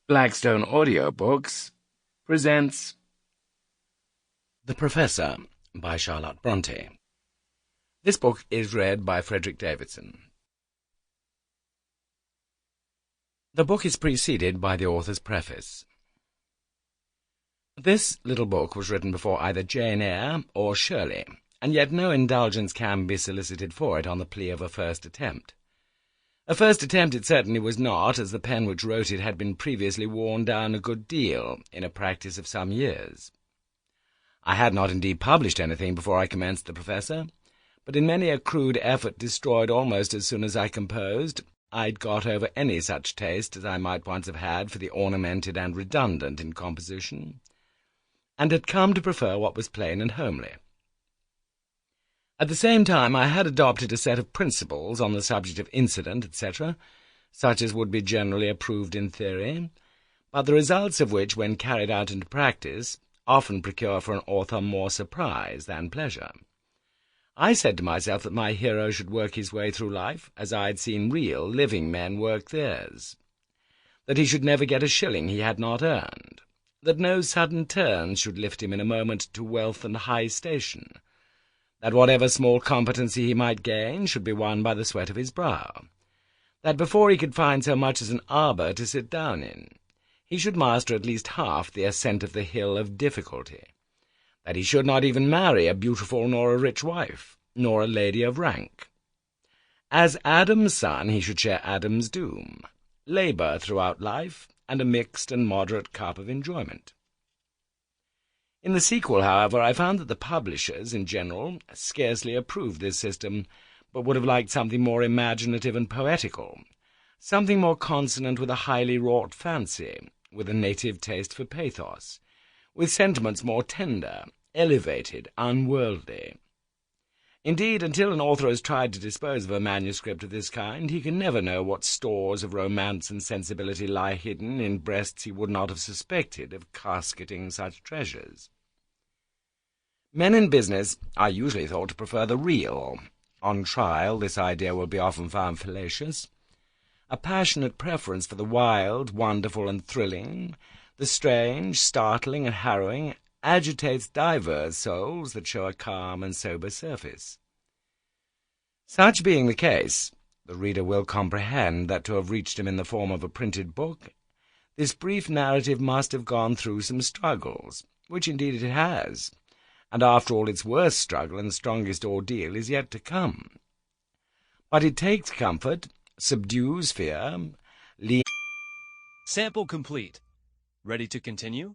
Blackstone Audiobooks presents The Professor by Charlotte Brontë. This book is read by Frederick Davidson. The book is preceded by the author's preface. This little book was written before either Jane Eyre or Shirley, and yet no indulgence can be solicited for it on the plea of a first attempt. A first attempt it certainly was not, as the pen which wrote it had been previously worn down a good deal in a practice of some years. I had not indeed published anything before I commenced The Professor, but in many a crude effort destroyed almost as soon as I composed, I'd got over any such taste as I might once have had for the ornamented and redundant in composition, and had come to prefer what was plain and homely. At the same time, I had adopted a set of principles on the subject of incident, etc., such as would be generally approved in theory, but the results of which, when carried out into practice, often procure for an author more surprise than pleasure. I said to myself that my hero should work his way through life as I had seen real, living men work theirs, that he should never get a shilling he had not earned, that no sudden turns should lift him in a moment to wealth and high station, that whatever small competency he might gain should be won by the sweat of his brow, that before he could find so much as an arbour to sit down in, he should master at least half the ascent of the hill of difficulty, that he should not even marry a beautiful nor a rich wife, nor a lady of rank. As Adam's son he should share Adam's doom, labour throughout life, and a mixed and moderate cup of enjoyment. In the sequel, however, I found that the publishers, in general, scarcely approved this system, but would have liked something more imaginative and poetical, something more consonant with a highly wrought fancy, with a native taste for pathos, with sentiments more tender, elevated, unworldly. Indeed, until an author has tried to dispose of a manuscript of this kind, he can never know what stores of romance and sensibility lie hidden in breasts he would not have suspected of casketing such treasures. Men in business are usually thought to prefer the real. On trial, this idea will be often found fallacious. A passionate preference for the wild, wonderful, and thrilling, the strange, startling, and harrowing, agitates divers souls that show a calm and sober surface. Such being the case, the reader will comprehend that to have reached him in the form of a printed book, this brief narrative must have gone through some struggles, which indeed it has, and after all its worst struggle and strongest ordeal is yet to come. But it takes comfort, subdues fear, Sample complete. Ready to continue?